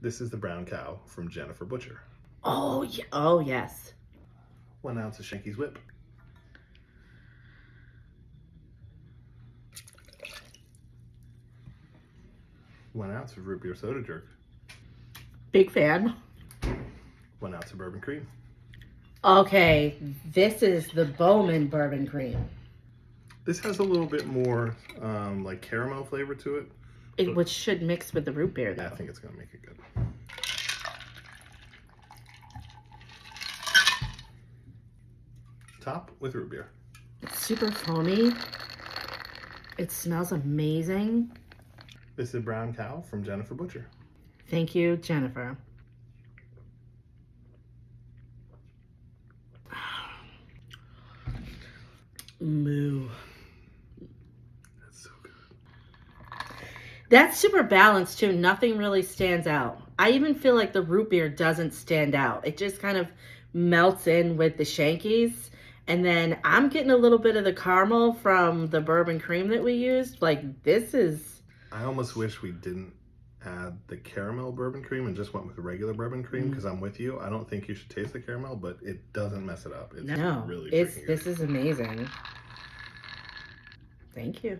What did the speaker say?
This is the brown cow from Jennifer Butcher. Oh, yeah. Oh, yes. 1 ounce of Shanky's Whip. One ounce of root beer soda jerk. Big fan. 1 ounce of bourbon cream. Okay, this is the Bowman Bourbon Cream. This has a little bit more like caramel flavor to it. Which should mix with the root beer, though. Yeah, I think it's going to make it good. Top with root beer. It's super foamy. It smells amazing. This is brown cow from Jennifer Butcher. Thank you, Jennifer. Moo. That's so good. That's super balanced too. Nothing really stands out. I even feel like the root beer doesn't stand out. It just kind of melts in with the Shankies. And then I'm getting a little bit of the caramel from the bourbon cream that we used. Like, this is... I almost wish we didn't add the caramel bourbon cream and just went with the regular bourbon cream, because I'm with you. I don't think you should taste the caramel, but it doesn't mess it up. It's No, really it's freaking this good. is amazing. Thank you.